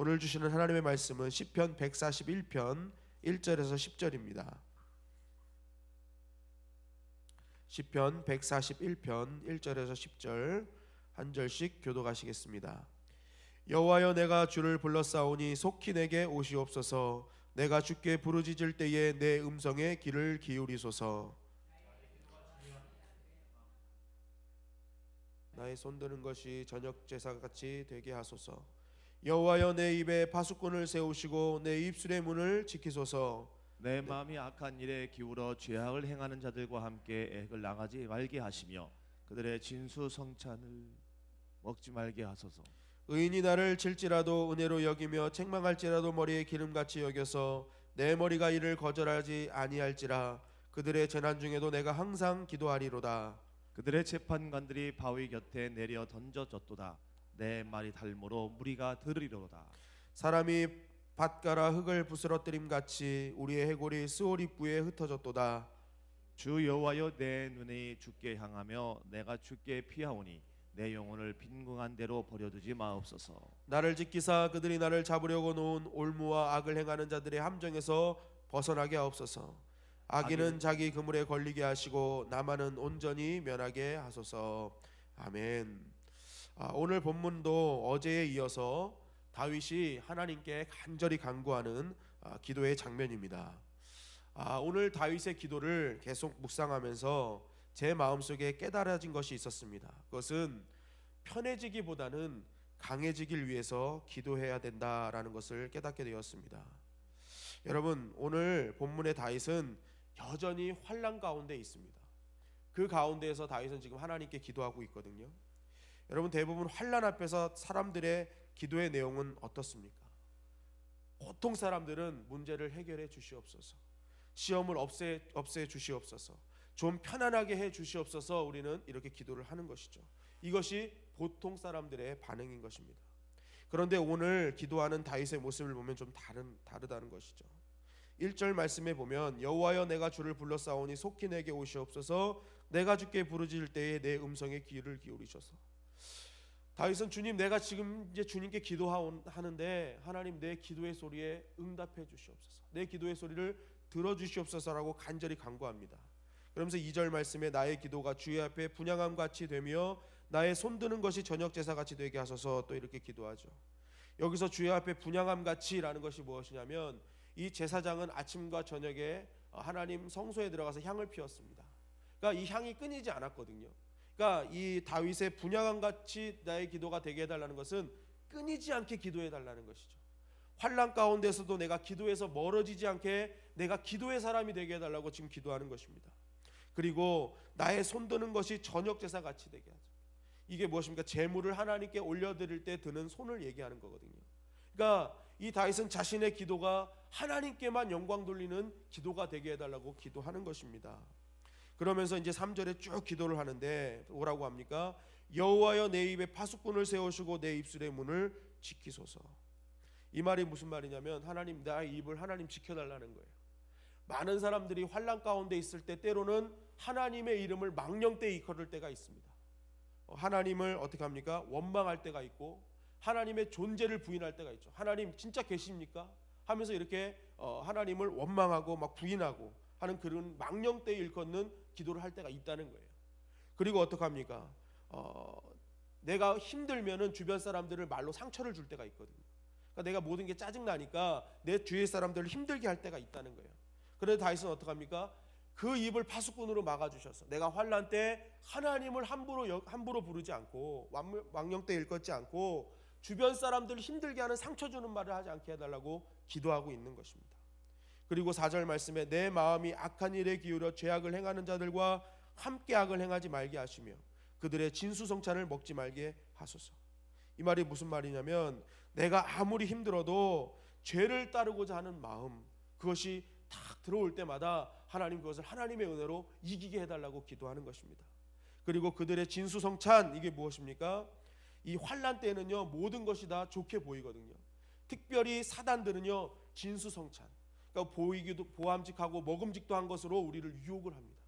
오늘 주시는 하나님의 말씀은 시편 141편 1절에서 10절입니다. 시편 141편 1절에서 10절 한 절씩 교독하시겠습니다. 여호와여, 내가 주를 불렀사오니 속히 내게 오시옵소서. 내가 주께 부르짖을 때에 내 음성에 귀를 기울이소서. 나의 손드는 것이 저녁 제사같이 되게 하소서. 여호와여, 내 입에 파수꾼을 세우시고 내 입술의 문을 지키소서. 내 마음이 악한 일에 기울어 죄악을 행하는 자들과 함께 액을 나가지 말게 하시며 그들의 진수성찬을 먹지 말게 하소서. 의인이 나를 칠지라도 은혜로 여기며 책망할지라도 머리에 기름같이 여겨서 내 머리가 이를 거절하지 아니할지라. 그들의 재난 중에도 내가 항상 기도하리로다. 그들의 재판관들이 바위 곁에 내려 던져졌도다. 내 말이 달모로 무리가 들으리로다. 사람이 밭가라 흙을 부스러뜨림같이 우리의 해골이 스올 입구에 흩어졌도다. 주 여호와여, 내 눈이 주께 향하며 내가 주께 피하오니 내 영혼을 빈궁한 대로 버려두지 마옵소서. 나를 지키사 그들이 나를 잡으려고 놓은 올무와 악을 행하는 자들의 함정에서 벗어나게 하옵소서. 악인은 자기 그물에 걸리게 하시고 나만은 온전히 면하게 하소서. 아멘. 오늘 본문도 어제에 이어서 다윗이 하나님께 간절히 간구하는 기도의 장면입니다. 오늘 다윗의 기도를 계속 묵상하면서 제 마음속에 깨달아진 것이 있었습니다. 그것은 편해지기보다는 강해지길 위해서 기도해야 된다라는 것을 깨닫게 되었습니다. 여러분, 오늘 본문의 다윗은 여전히 환난 가운데 있습니다. 그 가운데에서 다윗은 지금 하나님께 기도하고 있거든요. 여러분, 대부분 환난 앞에서 사람들의 기도의 내용은 어떻습니까? 보통 사람들은 문제를 해결해 주시옵소서, 시험을 없애 주시옵소서, 좀 편안하게 해 주시옵소서, 우리는 이렇게 기도를 하는 것이죠. 이것이 보통 사람들의 반응인 것입니다. 그런데 오늘 기도하는 다윗의 모습을 보면 좀 다르다는 것이죠. 1절 말씀에 보면 여호와여, 내가 주를 불렀사오니 속히 내게 오시옵소서. 내가 주께 부르짖을 때에 내 음성에 귀를 기울이셔서. 다윗은 주님, 내가 지금 이제 주님께 기도하는데 하나님, 내 기도의 소리에 응답해 주시옵소서, 내 기도의 소리를 들어주시옵소서라고 간절히 간구합니다. 그러면서 2절 말씀에 나의 기도가 주의 앞에 분향함 같이 되며 나의 손드는 것이 저녁 제사같이 되게 하소서, 또 이렇게 기도하죠. 여기서 주의 앞에 분향함 같이라는 것이 무엇이냐면, 이 제사장은 아침과 저녁에 하나님 성소에 들어가서 향을 피웠습니다. 그러니까 이 향이 끊이지 않았거든요. 그러니까 이 다윗의 분향함 같이 나의 기도가 되게 해달라는 것은 끊이지 않게 기도해 달라는 것이죠. 환난 가운데서도 내가 기도해서 멀어지지 않게 내가 기도의 사람이 되게 해달라고 지금 기도하는 것입니다. 그리고 나의 손드는 것이 저녁 제사 같이 되게 하죠. 이게 무엇입니까? 제물을 하나님께 올려드릴 때 드는 손을 얘기하는 거거든요. 그러니까 이 다윗은 자신의 기도가 하나님께만 영광 돌리는 기도가 되게 해달라고 기도하는 것입니다. 그러면서 이제 3절에 쭉 기도를 하는데 뭐라고 합니까? 여호와여, 내 입에 파수꾼을 세우시고 내 입술의 문을 지키소서. 이 말이 무슨 말이냐면, 하나님, 나의 입을 하나님 지켜달라는 거예요. 많은 사람들이 환난 가운데 있을 때 때로는 하나님의 이름을 망령되이 일컬을 때가 있습니다. 하나님을 어떻게 합니까? 원망할 때가 있고 하나님의 존재를 부인할 때가 있죠. 하나님 진짜 계십니까? 하면서 이렇게 하나님을 원망하고 막 부인하고 하는 그런 망령되이 일컫는 기도를 할 때가 있다는 거예요. 그리고 어떻게 합니까? 내가 힘들면은 주변 사람들을 말로 상처를 줄 때가 있거든요. 그러니까 내가 모든 게 짜증나니까 내 주위의 사람들을 힘들게 할 때가 있다는 거예요. 그런데 다윗은 어떻게 합니까? 그 입을 파수꾼으로 막아주셔서 내가 환난 때 하나님을 함부로 부르지 않고 망령되이 일컫지 않고 주변 사람들을 힘들게 하는 상처 주는 말을 하지 않게 해달라고 기도하고 있는 것입니다. 그리고 4절 말씀에 내 마음이 악한 일에 기울여 죄악을 행하는 자들과 함께 악을 행하지 말게 하시며 그들의 진수성찬을 먹지 말게 하소서. 이 말이 무슨 말이냐면, 내가 아무리 힘들어도 죄를 따르고자 하는 마음, 그것이 탁 들어올 때마다 하나님 그것을 하나님의 은혜로 이기게 해달라고 기도하는 것입니다. 그리고 그들의 진수성찬, 이게 무엇입니까? 이 환난 때는요, 모든 것이 다 좋게 보이거든요. 특별히 사단들은요, 진수성찬, 그러니까 보이기도 보암직하고 먹음직도 한 것으로 우리를 유혹을 합니다.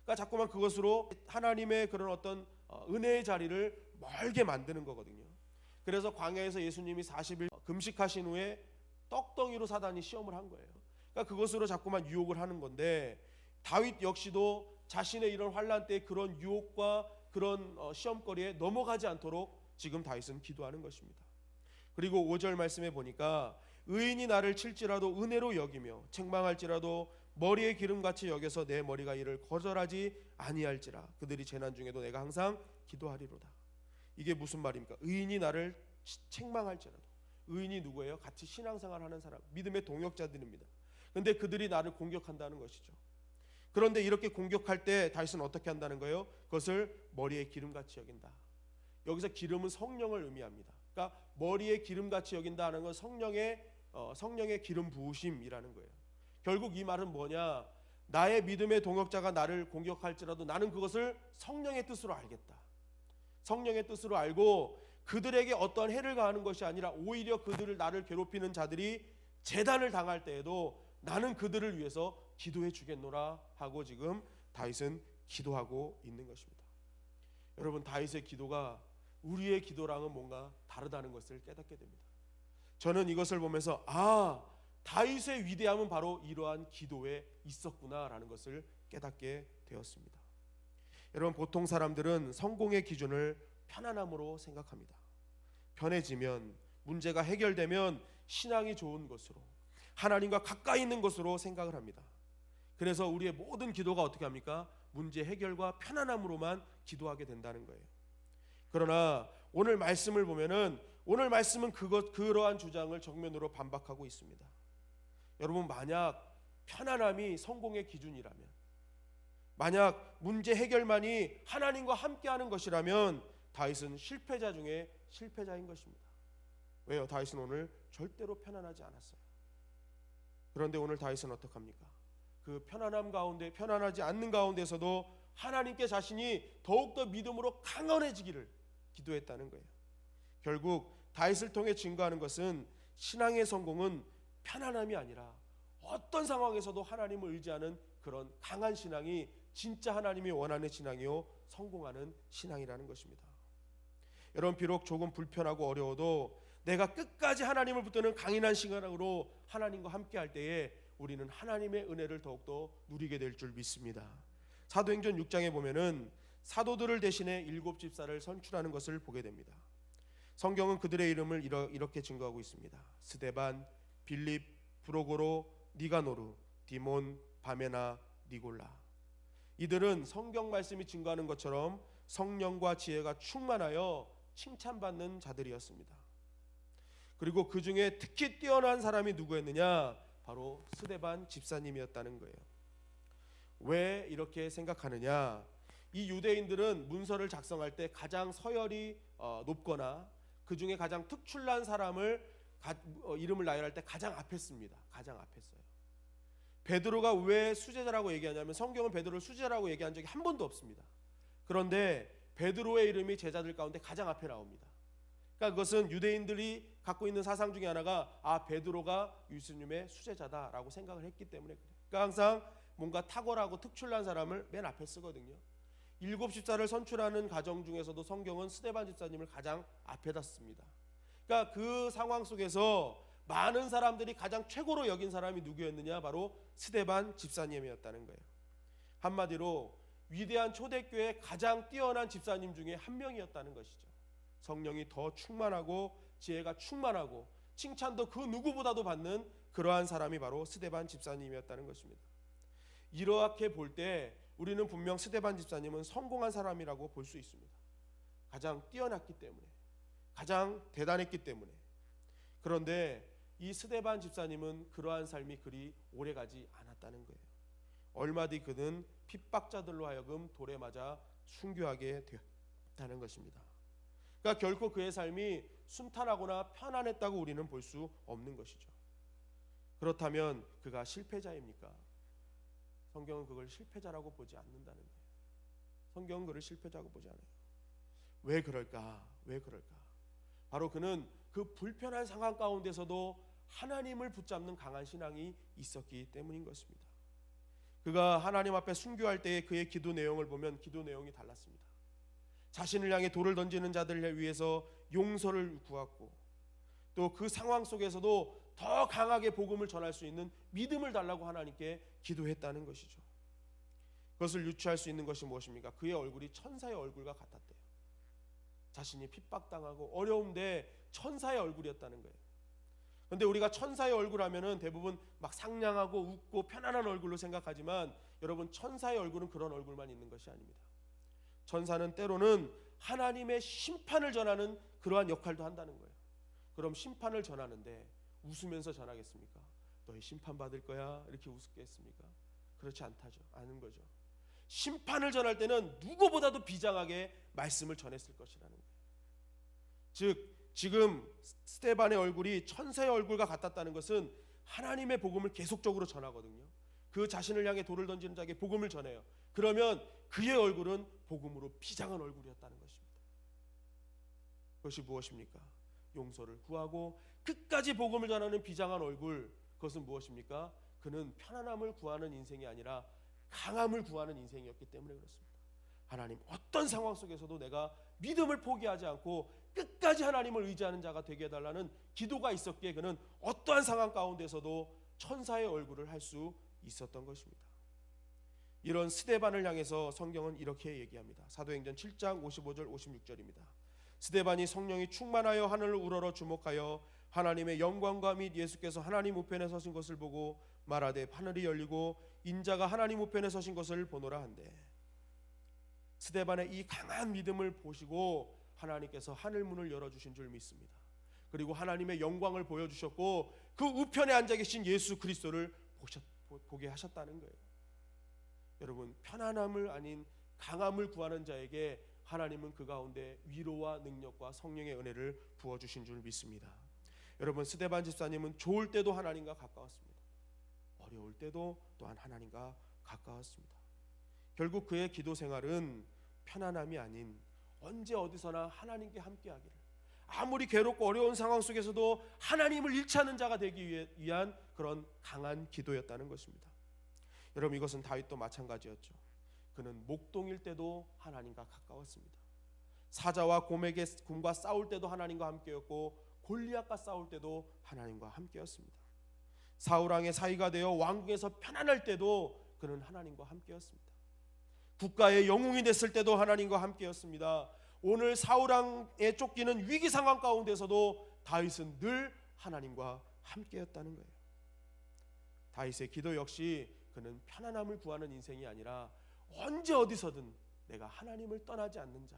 그러니까 자꾸만 그것으로 하나님의 그런 어떤 은혜의 자리를 멀게 만드는 거거든요. 그래서 광야에서 예수님이 40일 금식하신 후에 떡덩이로 사단이 시험을 한 거예요. 그러니까 그것으로 자꾸만 유혹을 하는 건데, 다윗 역시도 자신의 이런 환난 때 그런 유혹과 그런 시험거리에 넘어가지 않도록 지금 다윗은 기도하는 것입니다. 그리고 5절 말씀에 보니까 의인이 나를 칠지라도 은혜로 여기며 책망할지라도 머리에 기름같이 여겨서 내 머리가 이를 거절하지 아니할지라. 그들이 재난 중에도 내가 항상 기도하리로다. 이게 무슨 말입니까? 의인이 나를 책망할지라도. 의인이 누구예요? 같이 신앙생활하는 사람, 믿음의 동역자들입니다. 그런데 그들이 나를 공격한다는 것이죠. 그런데 이렇게 공격할 때 다윗은 어떻게 한다는 거예요? 그것을 머리에 기름같이 여긴다. 여기서 기름은 성령을 의미합니다. 그러니까 머리에 기름같이 여긴다는 건 성령의 기름 부으심이라는 거예요. 결국 이 말은 뭐냐? 나의 믿음의 동역자가 나를 공격할지라도 나는 그것을 성령의 뜻으로 알겠다. 성령의 뜻으로 알고 그들에게 어떠한 해를 가하는 것이 아니라 오히려 나를 괴롭히는 자들이 재단을 당할 때에도 나는 그들을 위해서 기도해 주겠노라 하고 지금 다윗은 기도하고 있는 것입니다. 여러분, 다윗의 기도가 우리의 기도랑은 뭔가 다르다는 것을 깨닫게 됩니다. 저는 이것을 보면서 다윗의 위대함은 바로 이러한 기도에 있었구나라는 것을 깨닫게 되었습니다. 여러분, 보통 사람들은 성공의 기준을 편안함으로 생각합니다. 편해지면, 문제가 해결되면 신앙이 좋은 것으로, 하나님과 가까이 있는 것으로 생각을 합니다. 그래서 우리의 모든 기도가 어떻게 합니까? 문제 해결과 편안함으로만 기도하게 된다는 거예요. 그러나 오늘 말씀을 보면은 오늘 말씀은 그러한 주장을 정면으로 반박하고 있습니다. 여러분, 만약 편안함이 성공의 기준이라면, 만약 문제 해결만이 하나님과 함께하는 것이라면 다윗은 실패자 중에 실패자인 것입니다. 왜요? 다윗은 오늘 절대로 편안하지 않았어요. 그런데 오늘 다윗은 어떡합니까? 그 편안함 가운데, 편안하지 않는 가운데서도 하나님께 자신이 더욱더 믿음으로 강건해지기를 기도했다는 거예요. 결국 다윗을 통해 증거하는 것은 신앙의 성공은 편안함이 아니라 어떤 상황에서도 하나님을 의지하는 그런 강한 신앙이 진짜 하나님이 원하는 신앙이요, 성공하는 신앙이라는 것입니다. 여러분, 비록 조금 불편하고 어려워도 내가 끝까지 하나님을 붙드는 강인한 신앙으로 하나님과 함께할 때에 우리는 하나님의 은혜를 더욱더 누리게 될 줄 믿습니다. 사도행전 6장에 보면은 사도들을 대신해 7 집사를 선출하는 것을 보게 됩니다. 성경은 그들의 이름을 이렇게 증거하고 있습니다. 스데반, 빌립, 브로고로, 니가노르, 디몬, 바메나, 니골라. 이들은 성경 말씀이 증거하는 것처럼 성령과 지혜가 충만하여 칭찬받는 자들이었습니다. 그리고 그 중에 특히 뛰어난 사람이 누구였느냐? 바로 스데반 집사님이었다는 거예요. 왜 이렇게 생각하느냐? 이 유대인들은 문서를 작성할 때 가장 서열이 높거나 그 중에 가장 특출난 사람을 이름을 나열할 때 가장 앞에 씁니다. 가장 앞에 써요. 베드로가 왜 수제자라고 얘기하냐면 성경은 베드로를 수제자라고 얘기한 적이 한 번도 없습니다. 그런데 베드로의 이름이 제자들 가운데 가장 앞에 나옵니다. 그러니까 그것은 유대인들이 갖고 있는 사상 중에 하나가 베드로가 예수님의 수제자다라고 생각을 했기 때문에 그래요. 그러니까 항상 뭔가 탁월하고 특출난 사람을 맨 앞에 쓰거든요. 7 집사를 선출하는 과정 중에서도 성경은 스데반 집사님을 가장 앞에다 씁니다. 그러니까 그 상황 속에서 많은 사람들이 가장 최고로 여긴 사람이 누구였느냐? 바로 스데반 집사님이었다는 거예요. 한마디로 위대한 초대교회의 가장 뛰어난 집사님 중에 한 명이었다는 것이죠. 성령이 더 충만하고 지혜가 충만하고 칭찬도 그 누구보다도 받는 그러한 사람이 바로 스데반 집사님이었다는 것입니다. 이렇게 볼 때 우리는 분명 스데반 집사님은 성공한 사람이라고 볼 수 있습니다. 가장 뛰어났기 때문에, 가장 대단했기 때문에. 그런데 이 스데반 집사님은 그러한 삶이 그리 오래가지 않았다는 거예요. 얼마 뒤 그는 핍박자들로 하여금 돌에 맞아 순교하게 되었다는 것입니다. 그러니까 결코 그의 삶이 순탄하거나 편안했다고 우리는 볼 수 없는 것이죠. 그렇다면 그가 실패자입니까? 성경은 그걸 실패자라고 보지 않는다는 거예요. 성경은 그를 실패자라고 보지 않아요. 왜 그럴까? 왜 그럴까? 바로 그는 그 불편한 상황 가운데서도 하나님을 붙잡는 강한 신앙이 있었기 때문인 것입니다. 그가 하나님 앞에 순교할 때의 그의 기도 내용을 보면 기도 내용이 달랐습니다. 자신을 향해 돌을 던지는 자들을 위해서 용서를 구했고, 또 그 상황 속에서도 더 강하게 복음을 전할 수 있는 믿음을 달라고 하나님께 기도했다는 것이죠. 그것을 유추할 수 있는 것이 무엇입니까? 그의 얼굴이 천사의 얼굴과 같았대요. 자신이 핍박당하고 어려운데 천사의 얼굴이었다는 거예요. 그런데 우리가 천사의 얼굴 하면은 대부분 막 상냥하고 웃고 편안한 얼굴로 생각하지만 여러분, 천사의 얼굴은 그런 얼굴만 있는 것이 아닙니다. 천사는 때로는 하나님의 심판을 전하는 그러한 역할도 한다는 거예요. 그럼 심판을 전하는데 웃으면서 전하겠습니까? 너희 심판받을 거야 이렇게 웃겠습니까? 그렇지 않은 거죠. 심판을 전할 때는 누구보다도 비장하게 말씀을 전했을 것이라는 거예요. 즉 지금 스데반의 얼굴이 천사의 얼굴과 같았다는 것은 하나님의 복음을 계속적으로 전하거든요. 그 자신을 향해 돌을 던지는 자에게 복음을 전해요. 그러면 그의 얼굴은 복음으로 비장한 얼굴이었다는 것입니다. 그것이 무엇입니까? 용서를 구하고 끝까지 복음을 전하는 비장한 얼굴, 그것은 무엇입니까? 그는 편안함을 구하는 인생이 아니라 강함을 구하는 인생이었기 때문에 그렇습니다. 하나님, 어떤 상황 속에서도 내가 믿음을 포기하지 않고 끝까지 하나님을 의지하는 자가 되게 해달라는 기도가 있었기에 그는 어떠한 상황 가운데서도 천사의 얼굴을 할 수 있었던 것입니다. 이런 스데반을 향해서 성경은 이렇게 얘기합니다. 사도행전 7장 55절 56절입니다. 스데반이 성령이 충만하여 하늘을 우러러 주목하여 하나님의 영광과 및 예수께서 하나님 우편에 서신 것을 보고 말하되 하늘이 열리고 인자가 하나님 우편에 서신 것을 보노라 한대. 스데반의 이 강한 믿음을 보시고 하나님께서 하늘문을 열어주신 줄 믿습니다. 그리고 하나님의 영광을 보여주셨고 그 우편에 앉아 계신 예수 그리스도를 보게 하셨다는 거예요. 여러분, 편안함을 아닌 강함을 구하는 자에게 하나님은 그 가운데 위로와 능력과 성령의 은혜를 부어주신 줄 믿습니다. 여러분, 스데반 집사님은 좋을 때도 하나님과 가까웠습니다. 어려울 때도 또한 하나님과 가까웠습니다. 결국 그의 기도 생활은 편안함이 아닌 언제 어디서나 하나님께 함께하기를, 아무리 괴롭고 어려운 상황 속에서도 하나님을 잃지 않는 자가 되기 위한 그런 강한 기도였다는 것입니다. 여러분, 이것은 다윗도 마찬가지였죠. 그는 목동일 때도 하나님과 가까웠습니다. 사자와 곰과 싸울 때도 하나님과 함께였고 골리앗과 싸울 때도 하나님과 함께였습니다. 사울 왕의 사위가 되어 왕궁에서 편안할 때도 그는 하나님과 함께였습니다. 국가의 영웅이 됐을 때도 하나님과 함께였습니다. 오늘 사울 왕에 쫓기는 위기 상황 가운데서도 다윗은 늘 하나님과 함께였다는 거예요. 다윗의 기도 역시 그는 편안함을 구하는 인생이 아니라 언제 어디서든 내가 하나님을 떠나지 않는 자,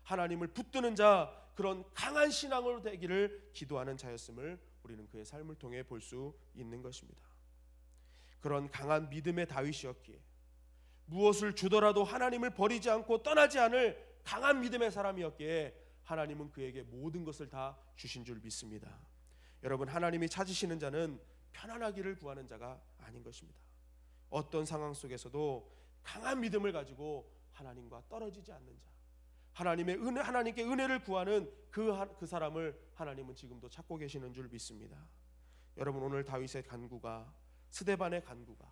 하나님을 붙드는 자, 그런 강한 신앙으로 되기를 기도하는 자였음을 우리는 그의 삶을 통해 볼 수 있는 것입니다. 그런 강한 믿음의 다윗이었기에 무엇을 주더라도 하나님을 버리지 않고 떠나지 않을 강한 믿음의 사람이었기에 하나님은 그에게 모든 것을 다 주신 줄 믿습니다. 여러분, 하나님이 찾으시는 자는 편안하기를 구하는 자가 아닌 것입니다. 어떤 상황 속에서도 강한 믿음을 가지고 하나님과 떨어지지 않는 자, 하나님께 은혜를 구하는 그 사람을 하나님은 지금도 찾고 계시는 줄 믿습니다. 여러분, 오늘 다윗의 간구가, 스데반의 간구가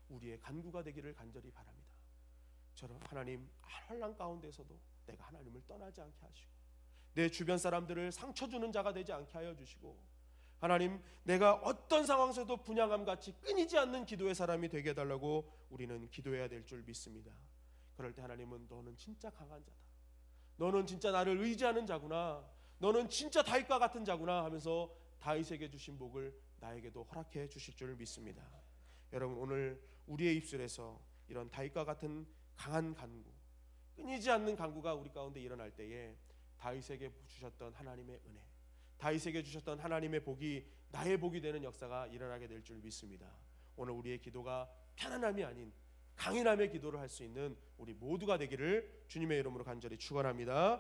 우리의 간구가 되기를 간절히 바랍니다. 저런 하나님, 환난 가운데서도 내가 하나님을 떠나지 않게 하시고 내 주변 사람들을 상처 주는 자가 되지 않게 하여 주시고, 하나님, 내가 어떤 상황에서도 분향함같이 끊이지 않는 기도의 사람이 되게 해달라고 우리는 기도해야 될 줄 믿습니다. 그럴 때 하나님은 너는 진짜 강한 자다, 너는 진짜 나를 의지하는 자구나, 너는 진짜 다윗과 같은 자구나 하면서 다윗에게 주신 복을 나에게도 허락해 주실 줄 믿습니다. 여러분, 오늘 우리의 입술에서 이런 다윗과 같은 강한 간구, 끊이지 않는 간구가 우리 가운데 일어날 때에 다윗에게 주셨던 하나님의 은혜, 다윗에게 주셨던 하나님의 복이 나의 복이 되는 역사가 일어나게 될 줄 믿습니다. 오늘 우리의 기도가 편안함이 아닌 강인함의 기도를 할 수 있는 우리 모두가 되기를 주님의 이름으로 간절히 축원합니다.